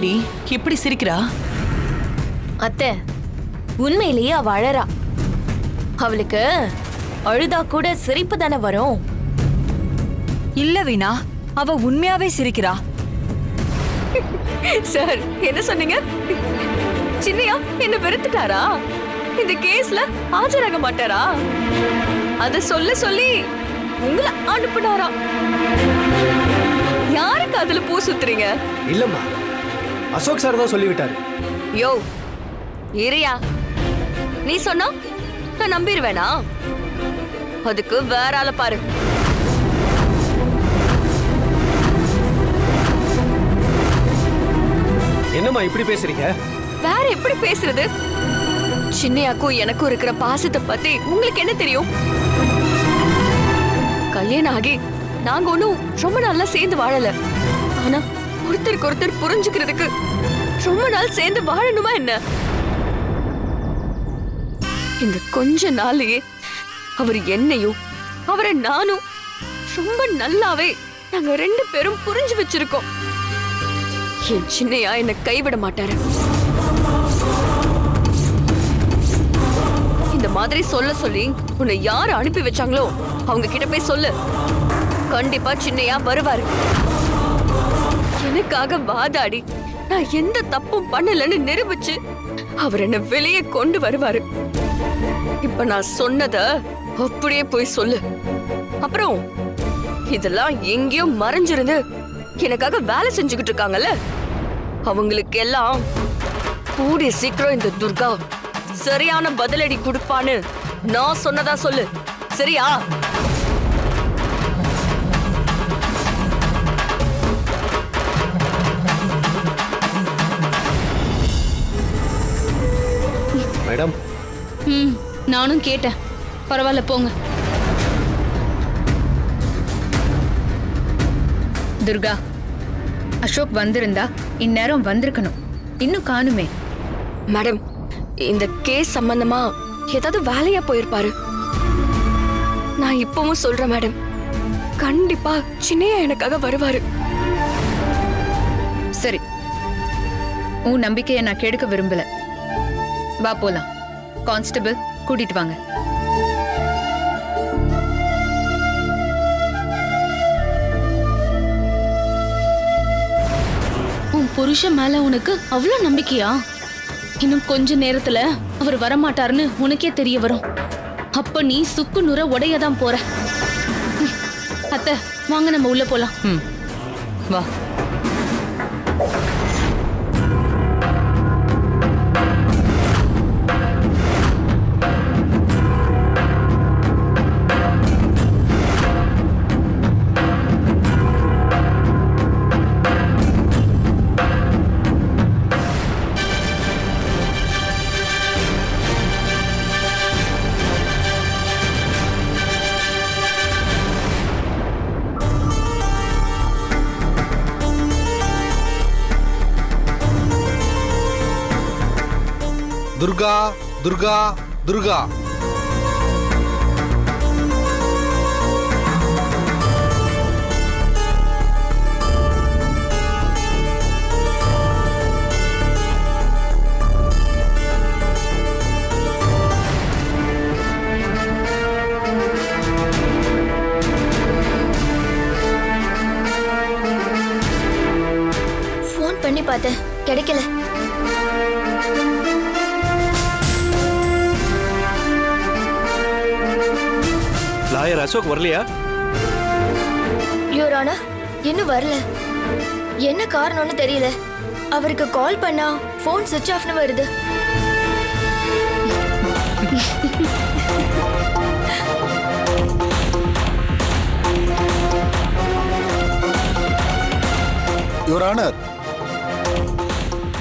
என்னடி இப்படி சிரிக்கிறா? அத்தை, உண்மையிலேயே அவ அழறா. அவளுக்கு அழுதா கூட சிரிப்பு தானே வரும். இல்ல வீணா, அவ உண்மையாவே சிரிக்கிறா. சார், என்ன சொன்னீங்க? சின்னையா என்ன வெறுத்துட்டாரா? இந்த கேஸ்ல ஆஜராக மாட்டாரா? அத சொல்லி உங்களை அனுப்புனாரா? யாருக்கு அதுல பூ சுத்துறீங்க? இல்லம்மா, அசோக் சார் தான் சொல்லிவிட்டாரு. யோ இரியா, நீ சொன்னா நான் நம்பிடுவேனா? அதுக்கு வேற ஆளை பாரு. என்னம்மா இப்படி பேசுறீங்க? வேற எப்படி பேசுறது? சின்னையாக்கும் எனக்கும் இருக்கிற பாசத்தை பத்தி உங்களுக்கு என்ன தெரியும்? கல்யாணம் ஆகி நாங்க ஒண்ணும் ரொம்ப நாளா சேர்ந்து வாழல. ஆனா ஒருத்தருக்கு ஒருத்தர் புரிஞ்சுக்கிறதுக்கு ரொம்ப நாள் சேர்ந்து வாழணுமா என்ன? இந்த கொஞ்ச நாளையே அவர் என்னையும் அவரை நானும் ரொம்ப நல்லாவே நாங்க 2 பேரும் புரிஞ்சு வச்சிருக்கோம். என் சின்னையா என்ன கைவிட மாட்டாரு. இந்த மாதிரி சொல்லி உன்னை யார் அனுப்பி வச்சாங்களோ அவங்க கிட்ட போய் சொல்லு. கண்டிப்பா சின்னையா வருவாரு. எனக்காக வாதாடி நான் எந்த தப்பும் பண்ணலன்னு நிரூபிச்சு அவர் என்ன வெளியே கொண்டு வருவாரு. இப்ப நான் சொன்னத அப்படியே போய் சொல்லு. அப்புறம் இதெல்லாம் எங்கேயோ மறைஞ்சிருந்து எனக்காக வேலை செஞ்சுக்கிட்டு இருக்காங்கல்ல, அவங்களுக்கு எல்லாம் கூடிய சீக்கிரம் இந்த துர்கா சரியான பதிலடி கொடுப்பான்னு நான் சொன்னதா சொல்லு. சரியா? மேடம், நானும் கேட்டேன். பரவாயில்ல, போங்க. துர்கா, அசோக் வந்திருந்தா இந்நேரம் வந்திருக்கணும். இன்னும் காணுமே. மேடம், இந்த கேஸ் சம்பந்தமா ஏதாவது வேலையா போயிருப்பாரு. நான் இப்பவும் சொல்றேன் மேடம், கண்டிப்பா சின்னையா எனக்காக வருவாரு. சரி, உன் நம்பிக்கையை நான் கெடுக்க விரும்பல. வா போலாம். கான்ஸ்டபிள், கூட்டிட்டு வாங்க. உன் புருஷன் மேல உனக்கு அவ்வளவு நம்பிக்கையா? இன்னும் கொஞ்ச நேரத்துல அவர் வரமாட்டாருன்னு உனக்கே தெரிய வரும். அப்ப நீ சுக்கு நூற உடையதான் போற. அத்தை, வாங்க நம்ம உள்ள போலாம். வா. துர்கா, துர்கா, துர்கா. ஃபோன் பண்ணி பார்த்தேன், கிடைக்கல. லாயர் அசோக் வரலையா? யுவர் ஆனர், இன்னும் வரல. என்ன காரணம்னு தெரியல. அவருக்கு கால் பண்ணா ஃபோன் சுவிட்ச் ஆஃப்னு வருது. யுவர் ஆனர்,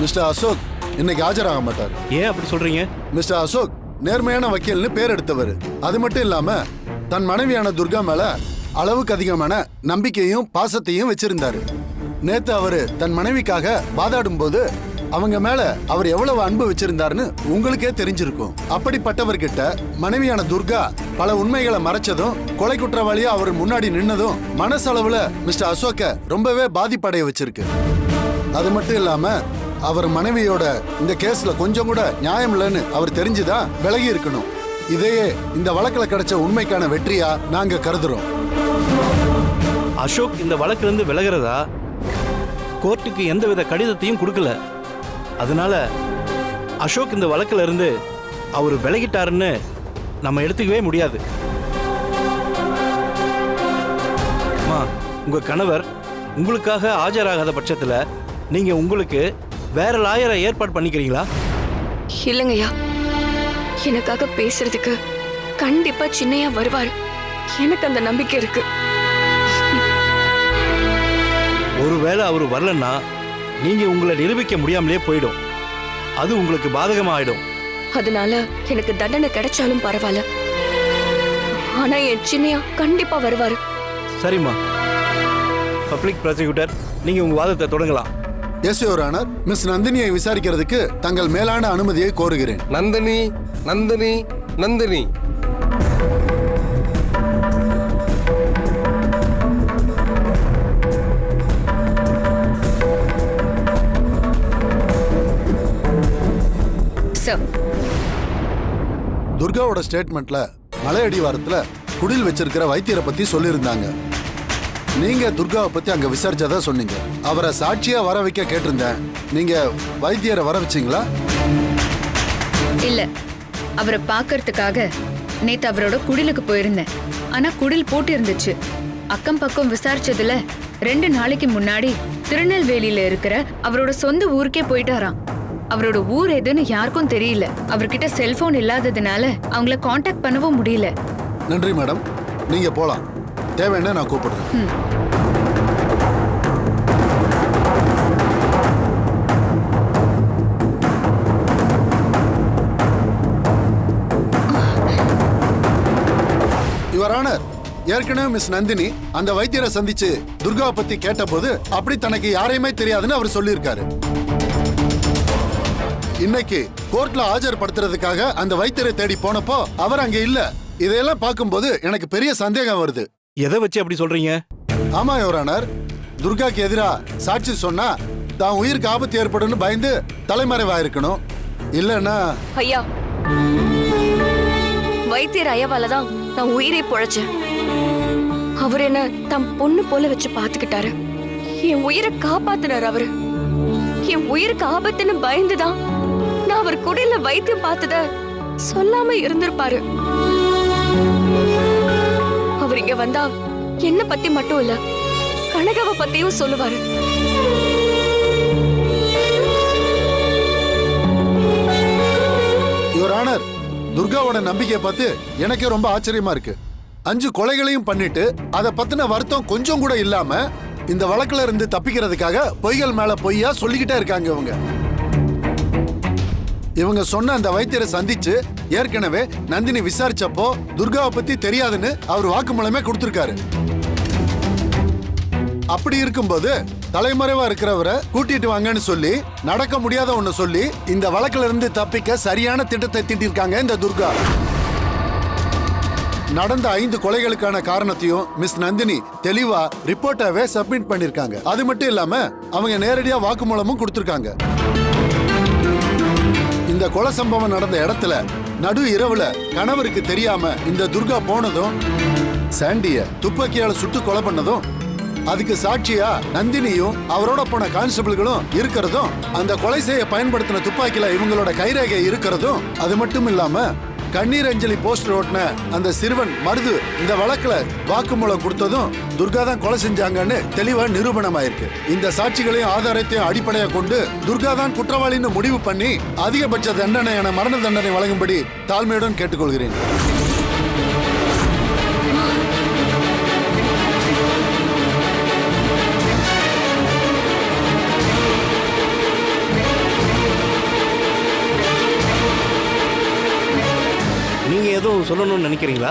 மிஸ்டர் அசோக் இன்னைக்கு ஆஜராக மாட்டார். ஏன் அப்படி சொல்றீங்க? மிஸ்டர் அசோக் நேர்மையான வக்கீல்னு பேர் எடுத்தவர். அது மட்டும் இல்லாம தன் மனைவியான துர்கா மேல அளவுக்கு அதிகமான நம்பிக்கையும் பாசத்தையும் வச்சிருந்தாரு. நேத்து அவரு தன் மனைவிக்காக வாதாடும் போது அவங்க மேல அவர் எவ்வளவு அன்பு வச்சிருந்தாருன்னு உங்களுக்கே தெரிஞ்சிருக்கும். அப்படிப்பட்டவர்கிட்ட மனைவியான துர்கா பல உண்மைகளை மறைச்சதும் கொலை குற்றவாளியா அவர் முன்னாடி நின்னதும் மனசளவுல மிஸ்டர் அசோக்க ரொம்பவே பாதிப்படைய வச்சிருக்கு. அது மட்டும் இல்லாம அவர் மனைவியோட இந்த கேஸ்ல கொஞ்சம் கூட நியாயம் இல்லைன்னு அவர் தெரிஞ்சுதான் விலகி இருக்கணும். இதையே இந்த வழக்குல கிடைச்ச உண்மைக்கான வெற்றியா நாங்க கருதுறோம். அசோக் இந்த வழக்குல இருந்து விலகிறதா கோர்ட்டுக்கு எந்தவித கடிதத்தையும் கொடுக்கல. அதனால அசோக் இந்த வழக்குல இருந்து அவர் விலகிட்டாருன்னு நம்ம எடுத்துக்கவே முடியாது. அம்மா, உங்க கணவர் உங்களுக்காக ஆஜராகாத பட்சத்துல நீங்க உங்களுக்கு வேற லாயரை ஏற்பாடு பண்ணிக்கிறீங்களா? இல்லைங்கய்யா, எனக்காக பேசுறதுக்கு கண்டிப்பா சின்னையா வருவாரு. எனக்கு அந்த நம்பிக்கை இருக்கு. ஒருவேளை அவர் வரலன்னா நீங்க உங்களை நிரூபிக்க முடியாமலே போயிடும். அது உங்களுக்கு பாதகமா ஆயிடும். அதனால எனக்கு தண்டனை கிடைச்சாலும் பரவாயில்ல. ஆனா என் சின்னையா கண்டிப்பா வருவாரு. சரிம்மா, பப்ளிக் ப்ராசிக்யூட்டர், நீங்க உங்க வாதத்தை தொடங்கலாம். எஸ் யுவர் ஆனர், மிஸ் நந்தினியை விசாரிக்கிறதுக்கு தங்கள் மேலான அனுமதியை கோருகிறேன். நந்தினி, நந்தினி, நந்தினி. சார், துர்காவோட ஸ்டேட்மெண்ட்ல மலை அடிவாரத்துல குடில் வச்சிருக்கிற வைத்தியரை பத்தி சொல்லியிருந்தாங்க. நீங்க துர்காவை பத்தி அங்க விசாரிச்சதா சொன்னீங்க. அவரை சாட்சியா வர வைக்க கேட்டிருந்தேன். நீங்க வைத்தியரை வர வச்சீங்களா? இல்ல, அவரை பார்க்கறதுக்காக நேத்து அவரோட குடிலுக்கு போயிருந்தேன். ஆனா குடில் பூட்டி இருந்துச்சு. அக்கம் பக்கம் விசாரிச்சதுல 2 நாளைக்கு முன்னாடி திருநெல்வேலியில இருக்கிற அவரோட சொந்த ஊருக்கே போயிட்டாராம். அவரோட ஊர் எதுன்னு யாருக்கும் தெரியல. அவர்கிட்ட செல்போன் இல்லாததுனால அவங்கள காண்டாக்ட் பண்ணவும் முடியல. நன்றி மேடம், நீங்க போலாம். தேவைன்னா நான் கூப்பிடுறேன். யுவர் ஆனர், ஏற்கனவே மிஸ் நந்தினி அந்த வைத்தியரை சந்திச்சு துர்காவை பத்தி கேட்டபோது அப்படி தனக்கு யாரையுமே தெரியாதுன்னு அவர் சொல்லியிருக்காரு. இன்னைக்கு கோர்ட்ல ஆஜர்படுத்துறதுக்காக அந்த வைத்தியரை தேடி போனப்போ அவர் அங்க இல்ல. இதையெல்லாம் பார்க்கும்போது எனக்கு பெரிய சந்தேகம் வருது. எதை வச்சு அப்படி சொல்றீங்க? ஆமா யுவர் ஆனர், துர்காக்கு எதிரா சாட்சி சொன்னா தான் உயிருக்கு ஆபத்து ஏற்படும்னு பயந்து தலைமறைவாயிருக்கணும். இல்லன்னா ஐயா, வைத்தியர் ஐயாவால தான் நான் உயிரை பொழைச்சேன். அவர் என்ன தம் பொண்ணு போல வச்சு பாத்துக்கிட்டாரு. என் உயிரை காப்பாத்தினார். அவரு என் உயிருக்கு ஆபத்துன்னு பயந்துதான் நான் அவர் குடில வைத்தியம் பார்த்தத சொல்லாம இருந்திருப்பாரு. அவர் இங்க வந்தா என்ன பத்தி மட்டும் இல்ல, கனகாவை பத்தியும் சொல்லுவாரு. யுவர் ஆனர், துர்காவோட நம்பிக்கையை பார்த்து எனக்கே ரொம்ப ஆச்சரியமா இருக்கு. 5 கொலைகளையும் பண்ணிட்டு அதை பத்தின வருத்தம் கொஞ்சம் கூட இல்லாம இந்த வழக்குல இருந்து தப்பிக்கிறதுக்காக பொய்கள் மேல பொய்யா சொல்லிக்கிட்டே இருக்காங்க இவங்க. இவங்க சொன்ன அந்த வைத்தியரை சந்திச்சு ஏற்கனவே நந்தினி விசாரிச்சப்போ துர்காவை பத்தி தெரியாதுன்னு அவர் வாக்குமூலமே கொடுத்திருக்காரு. அப்படி இருக்கும்போது தலைமறைவா இருக்கிறவரை கூட்டிட்டு வாங்கன்னு சொல்லி நடக்க முடியாத ஒண்ணு சொல்லி இந்த வழக்குல இருந்து தப்பிக்க சரியான திட்டத்தை தீட்டிருக்காங்க இந்த துர்கா. நடந்த 5 கொலைகளுக்கான காரணத்தையும் மிஸ் நந்தினி தெளிவா ரிப்போர்ட்டாவே சப்மிட் பண்ணிருக்காங்க. அது மட்டும் இல்லாம அவங்க நேரடியா வாக்குமூலமும் கொடுத்திருக்காங்க. இந்த கொலை சம்பவம் நடந்த இடத்துல நடு இரவுல கணவருக்கு தெரியாம இந்த துர்கா போனதும், சாண்டிய துப்பாக்கியால சுட்டு கொலை பண்ணதும், அதுக்கு சாட்சியா நந்தினியும் அவரோட போன கான்ஸ்டபிள்களும் இருக்கிறதும், அந்த கொலை செய்ய பயன்படுத்தின துப்பாக்கியில இவங்களோட கைரேகை இருக்கிறதும், அது மட்டும் இல்லாம கண்ணீர் அஞ்சலி போஸ்டர் ஓட்டின அந்த சிறுவன் மருது இந்த வழக்குல வாக்குமூலம் கொடுத்ததும் துர்கா தான் கொலை செஞ்சாங்கன்னு தெளிவா நிரூபணமாயிருக்கு. இந்த சாட்சிகளையும் ஆதாரத்தையும் அடிப்படையா கொண்டு துர்கா தான் குற்றவாளின்னு முடிவு பண்ணி அதிகபட்ச தண்டனையான மரண தண்டனை வழங்கும்படி தாழ்மையுடன் கேட்டுக்கொள்கிறேன். நீங்க எதுவும் சொல்லணும்னு நினைக்கிறீங்களா?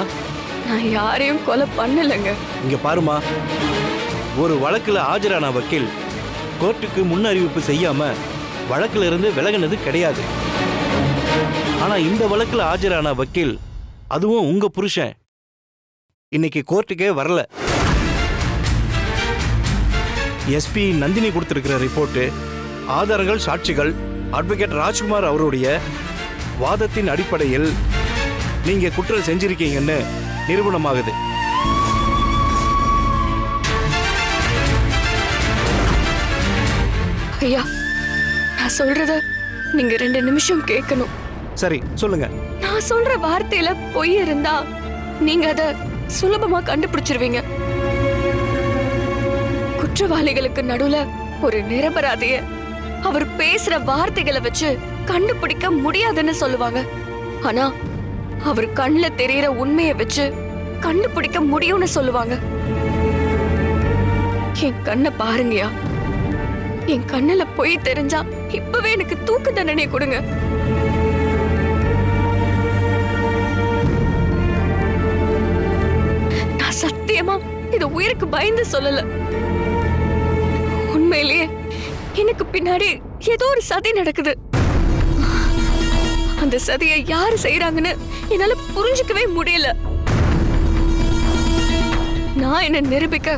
நான் யாரையும் கொலை பண்ணலைங்க. இங்க பாருமா, ஒரு வழக்குல ஆஜரான வக்கீல் கோர்ட்டுக்கு முன் அறிவிப்பு செய்யாம வழக்குல இருந்து விலகினது கிடையாது. ஆனா இந்த வழக்குல ஆஜரான வக்கீல், அதுவும் உங்க புருஷன், இன்னைக்கு கோர்ட்டுக்கே வரல. எஸ்பி நந்தினி கொடுத்திருக்கிற ரிப்போர்ட் ஆதாரங்கள், சாட்சிகள், அட்வொகேட் ராஜ்குமார் அவருடைய வாதத்தின் அடிப்படையில் நீங்க குற்றம் செஞ்சிருக்கீங்கன்னு நிரூபணமாகுது. ஐயா, நான் சொல்றத நீங்க 2 நிமிஷம் கேட்கணும். சரி, சொல்லுங்க. நான் சொல்ற வார்த்தையில பொய் இருந்தா நீங்க அத சுலபமா கண்டுபிடிச்சிருவீங்க. குற்றவாளிகளுக்கு நடுவுல ஒரு நிரபராதிய அவர் பேசுற வார்த்தைகளை வச்சு கண்டுபிடிக்க முடியாதுன்னு சொல்லுவாங்க. ஆனா அவர் கண்ணுல தெரியற உண்மையை வச்சு கண்டுபிடிக்க முடியும்னு சொல்லுவாங்க. என் கண்ணை பாருங்கயா. என் கண்ணுல பொய் தெரிஞ்சா இப்பவே எனக்கு தூக்கு தண்டனை கொடுங்க. நான் சத்தியமா இது உயிருக்கு பயந்து சொல்லல. உண்மையிலேயே எனக்கு பின்னாடி ஏதோ ஒரு சதி நடக்குது. அந்த சதியை யாரு செய்யறாங்கன்னு என்னால புரிஞ்சுக்கவே முடியல. நான் என்ன நிரூபிக்க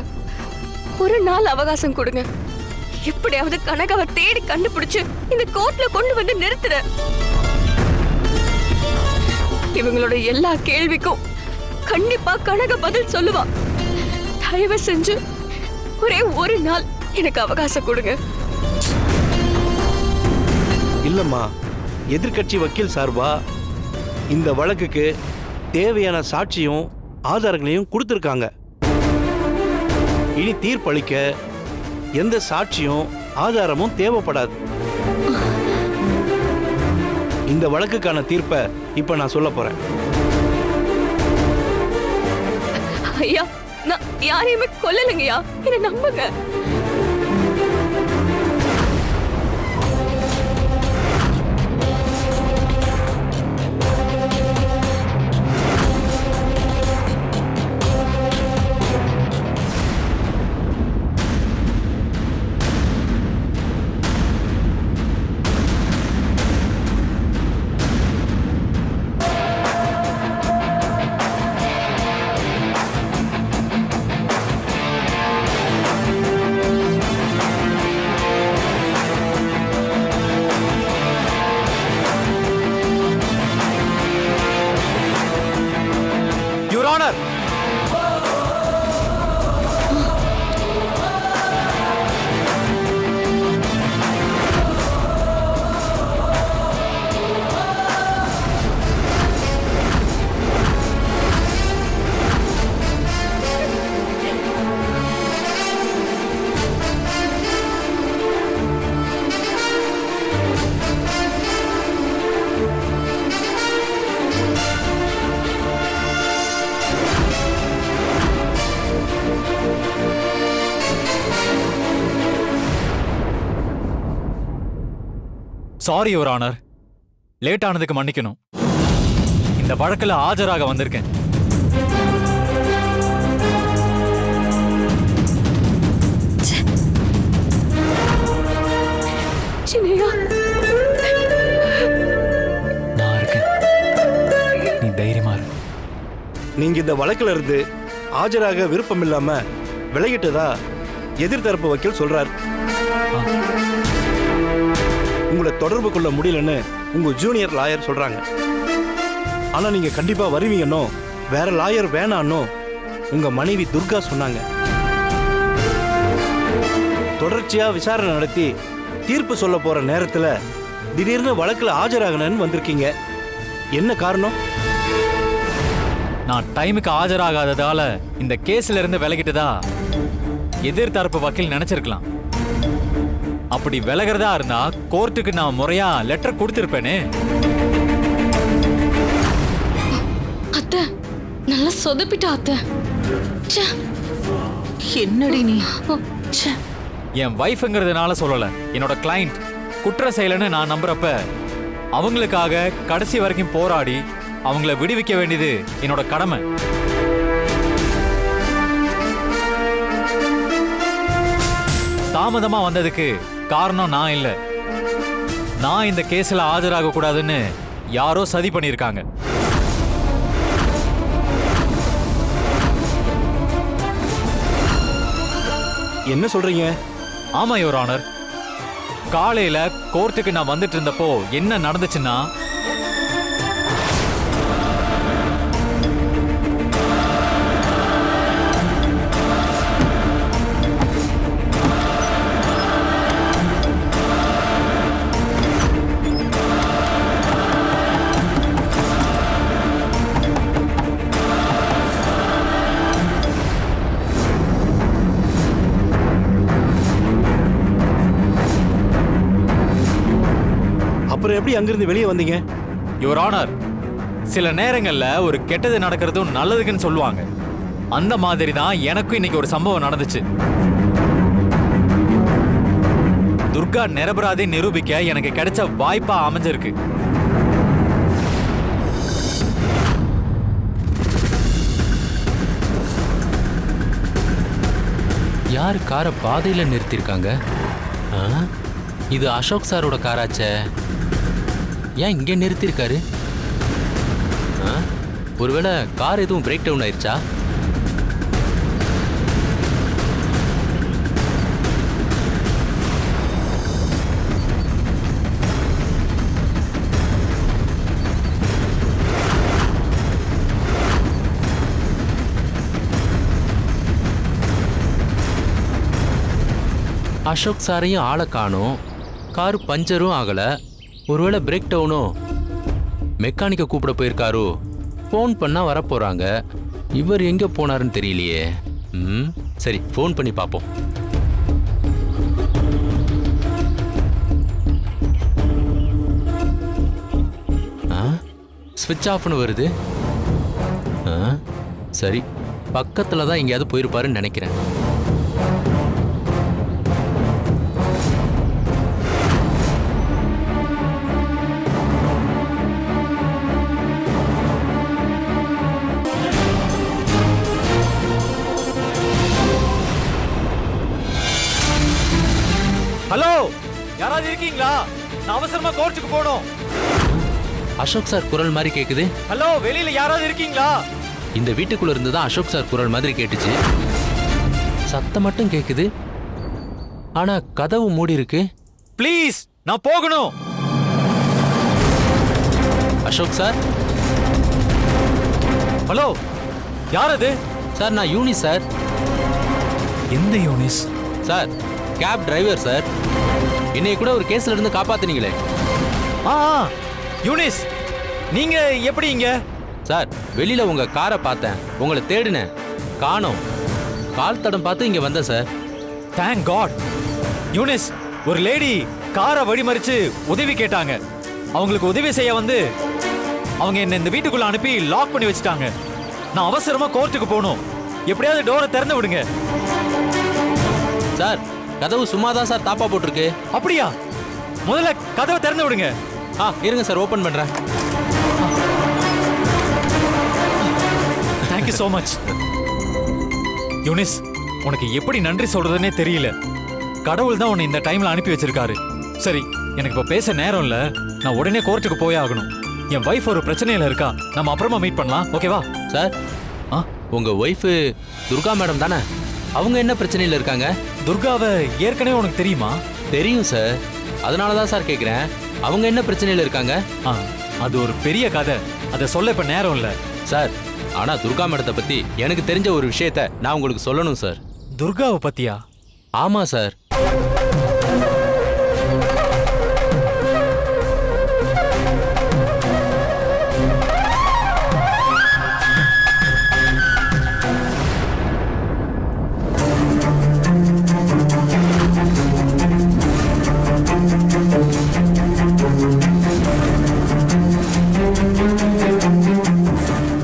ஒரு நாள் அவகாசம் கொடுங்க. எப்படியாவது கனகாவை தேடி கண்டுபிடிச்சு இந்த கோர்ட்ல கொண்டு வந்து நிறுத்துற. இவங்களோட எல்லா கேள்விக்கும் கண்டிப்பா கனக பதில் சொல்லுவா. தயவு செஞ்சு ஒரே ஒரு நாள் எனக்கு அவகாசம் கொடுங்க. இல்லம்மா, எதிர்க்கட்சி வக்கீல் சார்பா இந்த வழக்குக்கு தேவையான சாட்சியும் ஆதாரங்களையும் கொடுத்திருக்காங்க. இனி தீர்ப்பளிக்க எந்த சாட்சியும் ஆதாரமும் தேவைப்படாது. இந்த வழக்குக்கான தீர்ப்பை இப்ப நான் சொல்ல போறேன். ஐயா, நான் யாரையுமே கொல்லலைங்கய்யா, என்ன நம்புங்க. சாரி யுவர் ஆனர், லேட் ஆனதுக்கு மன்னிக்கணும். இந்த வழக்குல ஆஜராக வந்திருக்கேன். நான் இருக்கேன், நீ தைரியமா இரு. நீங்க இந்த வழக்குல இருந்து ஆஜராக விருப்பம் இல்லாம விலகிட்டதா எதிர்த்தரப்பு வக்கீல் சொல்றார். உங்களை தொடர்பு கொள்ள முடியலன்னு உங்க ஜூனியர் லாயர் சொல்றாங்க. ஆனா நீங்க கண்டிப்பா வருவீங்கன்னோ வேற லாயர் வேணான்னோ உங்க மனைவி துர்கா சொன்னாங்க. தொடர்ச்சியா விசாரணை நடத்தி தீர்ப்பு சொல்ல போற நேரத்துல திடீர்னு வழக்குல ஆஜராகணும்னு வந்திருக்கீங்க. என்ன காரணம்? நான் டைமுக்கு ஆஜராகாததால இந்த கேஸ்ல இருந்து விலகிட்டதா எதிர்த்தரப்பு வக்கீல் நினைச்சிருக்கலாம். அப்படி விலகிறதா இருந்தா கோர்ட்டுக்கு நான் முறையா லெட்டர் கொடுத்திருப்பேனே. அத்தை நல்லா சொதப்பிட்டா அத்தை. என்னடி நீ? என் வைஃப்ங்கிறதுனால சொல்லல, என்னோட கிளைண்ட் குற்ற செயலன்னு நான் நம்புறப்ப அவங்களுக்காக கடைசி வரைக்கும் போராடி அவங்கள விடுவிக்க வேண்டியது என்னோட கடமை. தாமதமா வந்ததுக்கு காரணம் நான் இல்ல. நான் இந்த கேஸ்ல ஆஜராக கூடாதுன்னு யாரோ சதி பண்ணிருக்காங்க. என்ன சொல்றீங்க? ஆமா யுவர் ஆனர், காலையில கோர்ட்டுக்கு நான் வந்துட்டு இருந்தப்போ என்ன நடந்துச்சுன்னா, அப்புறம் எப்படி அங்கிருந்து வெளியே வந்தீங்க? யுவர் ஆனர், சில நேரங்கள்ல ஒரு கெட்டது நடக்கிறதும் நல்லதுக்குன்னு சொல்லுவாங்க. அந்த மாதிரி தான் எனக்கும் இன்னைக்கு ஒரு சம்பவம் நடந்துச்சு. துர்கா நிரபராதி நிரூபிக்க எனக்கு கிடைச்ச வாய்ப்பா அமைஞ்சிருக்கு. யார் காரை பாதையில் நிறுத்தியிருக்காங்க? இது அசோக் சாரோட காராச்சே. ஏன் இங்கே நிறுத்தியிருக்காரு? ஒருவேளை கார் எதுவும் பிரேக் டவுன் ஆயிடுச்சா? அசோக் சாரையும் ஆளை காணோம், கார் பஞ்சரும் ஆகலை. ஒருவேளை பிரேக் டவுனோ, மெக்கானிக்கை கூப்பிட போயிருக்காரோ. ஃபோன் பண்ணால் வரப்போகிறாங்க. இவர் எங்கே போனாருன்னு தெரியலையே. சரி, ஃபோன் பண்ணி பார்ப்போம். ஸ்விட்ச் ஆஃப்னு வருது. சரி, பக்கத்தில் தான் எங்கேயாவது போயிருப்பாருன்னு நினைக்கிறேன். ஹலோ, யாராவது இருக்கீங்களா? நான் அவசரமா கோர்ட்டுக்கு போகணும். அசோக் சார் குரல் மாதிரி கேக்குது. ஹலோ, வெளியில யாராவது இருக்கீங்களா? இந்த வீட்டுக்குள்ள இருந்து தான் அசோக் சார் குரல் மாதிரி கேட்டுச்சு. சத்தம் மட்டும் கேக்குது, ஆனா கதவு மூடி இருக்கு. ப்ளீஸ், நான் போகணும். அசோக் சார். ஹலோ, யார் அது? சார், நான் யூனிஸ் சார். எந்த Yunus? Sir, cab driver sir. என்னைய கூட ஒரு கேஸ்ல இருந்து காப்பாத்துனீங்களே. யூனிஸ், நீங்க எப்படி இங்க? சார், வெளியில உங்க காரை பார்த்தேன், உங்களை தேடினேன், காணோம். கால் தடம் பார்த்து இங்க வந்தேன் சார். Thank God. யூனிஸ், ஒரு லேடி காரை வழிமறிச்சு உதவி கேட்டாங்க. அவங்களுக்கு உதவி செய்ய வந்து அவங்க என்ன இந்த வீட்டுக்குள்ள அனுப்பி லாக் பண்ணி வச்சுட்டாங்க. நான் அவசரமா கோர்ட்டுக்கு போகணும். எப்படியாவது டோரை திறந்து விடுங்க. சார், கதவு சும்மாதான் சார் தாப்பா போட்டிருக்கு. அப்படியா? முதல்ல கதவை திறந்து விடுங்க. இருங்க சார், ஓபன் பண்றேன். Thank you so much. யூனிஸ், உனக்கு எப்படி நன்றி சொல்றதுன்னே தெரியல. கடவுள் தான் உன்னை இந்த டைம்ல அனுப்பி வச்சிருக்காரு. சரி, எனக்கு இப்ப பேச நேரம் இல்ல. நான் உடனே கோர்ட்டுக்கு போயே ஆகணும். என் வைஃப் ஒரு பிரச்சனையில இருக்கா. நம்ம அப்புறமா மீட் பண்ணலாம், ஓகேவா? சார், உங்க ஒய்ஃப் துர்கா மேடம் தானே? அவங்க என்ன பிரச்சனையில இருக்காங்க? துர்காவை ஏற்கனவே உனக்கு தெரியுமா? தெரியும் சார், அதனால தான் சார் கேட்குறேன். அவங்க என்ன பிரச்சனையில இருக்காங்க? அது ஒரு பெரிய கதை. அதை சொல்ல இப்ப நேரம் இல்ல சார். ஆனா துர்கா மேடத்தை பத்தி எனக்கு தெரிஞ்ச ஒரு விஷயத்த நான் உங்களுக்கு சொல்லணும் சார். துர்காவை பத்தியா? ஆமா சார்.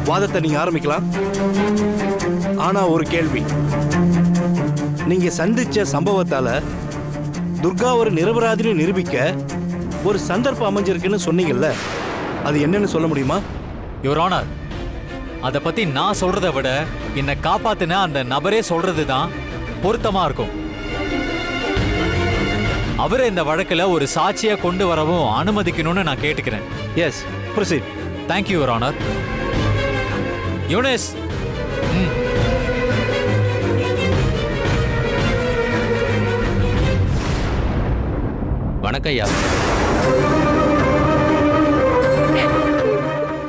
வாதத்தை நீங்க ஆரம்பிக்கலாம். ஆனா ஒரு கேள்வி, நீங்க சந்திச்ச சம்பவத்தால துர்கா ஒரு நிரபராதின்னு நிரூபிக்க ஒரு சந்தர்ப்பம் அமைஞ்சிருக்குன்னு சொன்னீங்கல்ல, அது என்னன்னு சொல்ல முடியுமா? யுவர் ஆனர், அதை பத்தி நான் சொல்றதை விட என்னை காப்பாத்தின அந்த நபரே சொல்றதுதான் பொருத்தமா இருக்கும். அவரை இந்த வழக்குல ஒரு சாட்சியா கொண்டு வரவும் அனுமதிக்கணும்னு நான் கேட்டுக்கிறேன். Yes, proceed. Thank you your honour. Yunus, வணக்கம் ஐயா.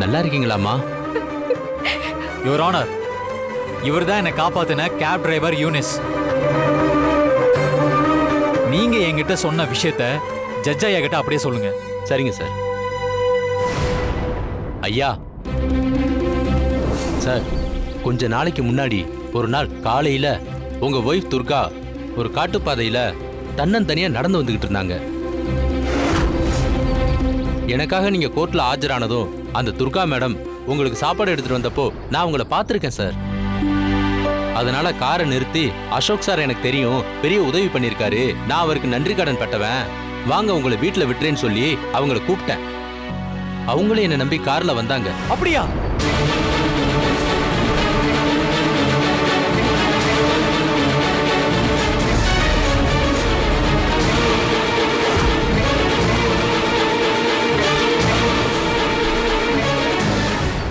நல்லா இருக்கீங்களாம்மா? யுவர் ஆனர், இவர் தான் என்னை காப்பாத்தின கேப் டிரைவர் யூனிஸ். நீங்க என்கிட்ட சொன்ன விஷயத்த ஜட்ஜ் ஐயா கிட்ட அப்படியே சொல்லுங்க. சரிங்க சார். ஐயா சார், கொஞ்ச நாளைக்கு முன்னாடி ஒரு நாள் காலையில உங்க ஒய்ஃப் துர்கா ஒரு காட்டுப்பாதையில தன்னந்தனியா நடந்து வந்துகிட்டு இருந்தாங்க. எனக்காக நீங்க கோர்ட்ல ஆஜரானதும் அந்த துர்கா மேடம் உங்களுக்கு சாப்பாடு எடுத்துட்டு வந்தப்போ நான் உங்களை பார்த்துருக்கேன் சார். அதனால காரை நிறுத்தி, அசோக் சார் எனக்கு தெரியும், பெரிய உதவி பண்ணியிருக்காரு, நான் அவருக்கு நன்றி கடன் பட்டவன், வாங்க உங்களை வீட்டுல விட்டுறேன்னு சொல்லி அவங்கள கூப்பிட்டேன். அவங்களும் என்னை நம்பி கார்ல வந்தாங்க. அப்படியா?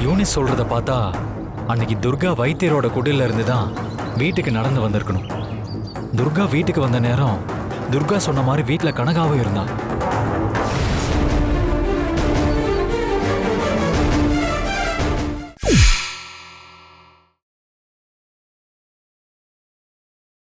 யூனிஸ் சொல்றத பார்த்தா அன்னைக்கு துர்கா வைத்தியரோட குடில இருந்து தான் வீட்டுக்கு நடந்து வந்திருக்கணும். துர்கா வீட்டுக்கு வந்த நேரம் துர்கா சொன்ன மாதிரி வீட்டுல கனகாவும் இருந்தான்.